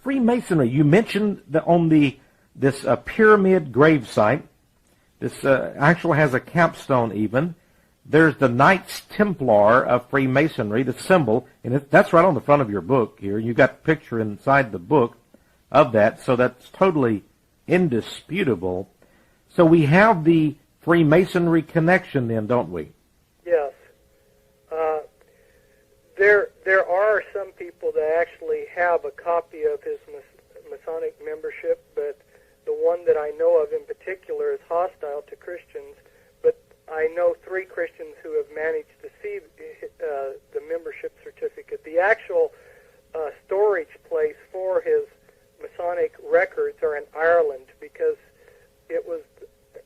Freemasonry. You mentioned that on this pyramid gravesite, this actually has a capstone even. There's the Knights Templar of Freemasonry, the symbol, and that's right on the front of your book here. You got the picture inside the book of that, so that's totally indisputable. So we have the Freemasonry connection then, don't we? Yes. There are some people that actually have a copy of his Masonic membership, but the one that I know of in particular is hostile to Christians. But I know 3 Christians who have managed to see the membership certificate. The actual storage place for his Masonic records are in Ireland, because it was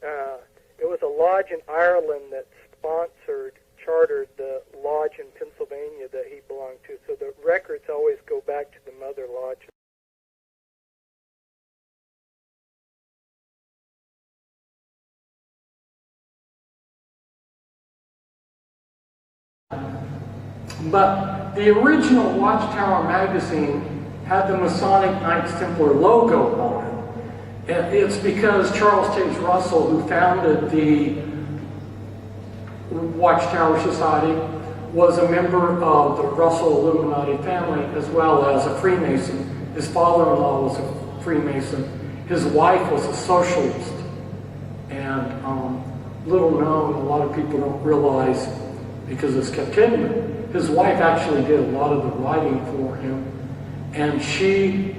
a lodge in Ireland that chartered the lodge in Pennsylvania that he belonged to. So the records always go back to the mother lodge. But the original Watchtower magazine had the Masonic Knights Templar logo on it. It's because Charles Taze Russell, who founded the Watchtower Society, was a member of the Russell Illuminati family as well as a Freemason. His father-in-law was a Freemason. His wife was a socialist. And little known, a lot of people don't realize, because it's kept hidden, his wife actually did a lot of the writing for him. And she,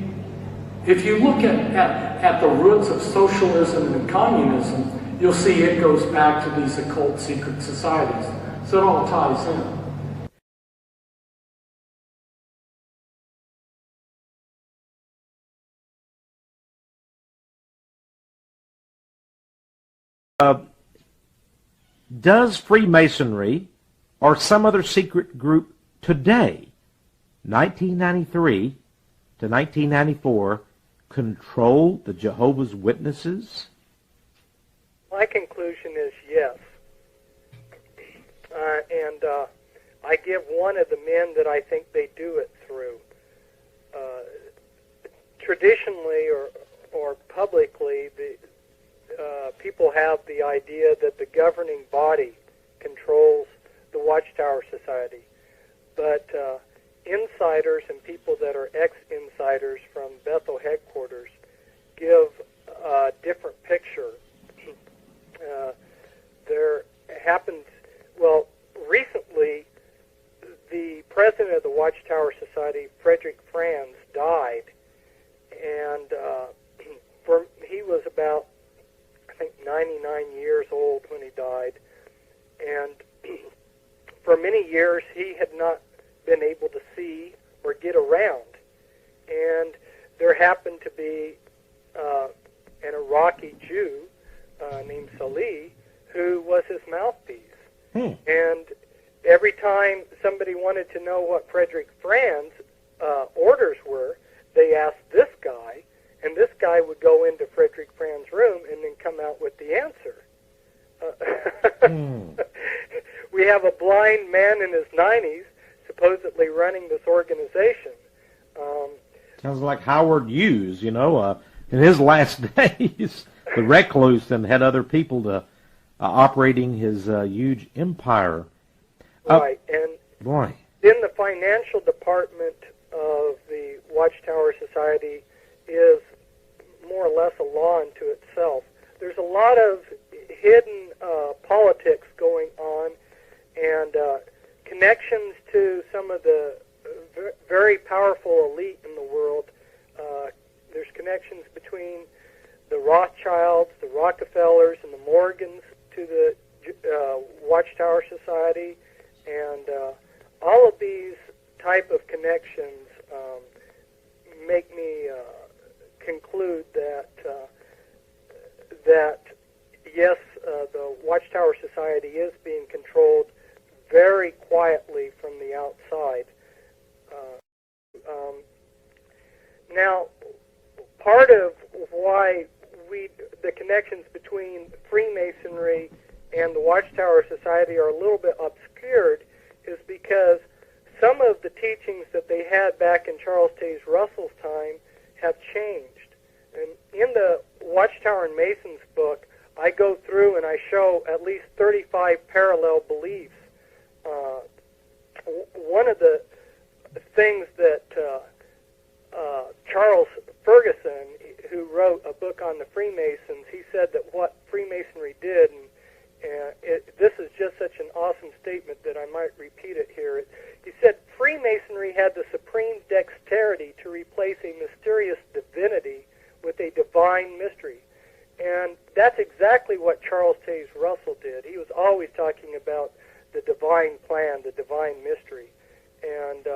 if you look at the roots of socialism and communism, you'll see it goes back to these occult secret societies. So it all ties in. Does Freemasonry or some other secret group today, 1993 to 1994, control the Jehovah's Witnesses? My conclusion is yes. And I give one of the men that I think they do it through. Traditionally or publicly, people have the idea that the governing body controls the Watchtower Society. But insiders and people that are ex-insiders from Bethel headquarters give a different picture. There happens, well, recently, the president of the Watchtower Society, Frederick Franz, died, and he was about, I think, 99 years old when he died, and for many years he had not been able to see or get around, and there happened to be an Iraqi Jew named Salih, who was his mouthpiece. And every time somebody wanted to know what Frederick Franz's orders were, they asked this guy, and this guy would go into Frederick Franz's room and then come out with the answer. We have a blind man in his 90s supposedly running this organization. Sounds like Howard Hughes, in his last days, the recluse, and had other people to operating his huge empire. Right, and boy, in the financial department of the Watchtower Society is more or less a law unto itself. There's a lot of hidden politics going on, and connections to some of the very powerful elite in the world. There's connections between the Rothschilds, the Rockefellers, and the Morgans to the Watchtower Society, and all of these type of connections make me conclude that yes, the Watchtower Society is being controlled very quietly from the outside. Now, part of why the connections between Freemasonry and the Watchtower Society are a little bit obscured is because some of the teachings that they had back in Charles Taze Russell's time have changed. And in the Watchtower and Masons book, I go through and I show at least 35 parallel beliefs. One of the things that Charles Ferguson, who wrote a book on the Freemasons, he said that what Freemasonry did, and this is just such an awesome statement that I might repeat it here. He said, Freemasonry had the supreme dexterity to replace a mysterious divinity with a divine mystery. And that's exactly what Charles Taze Russell did. He was always talking about the divine plan, the divine mystery. And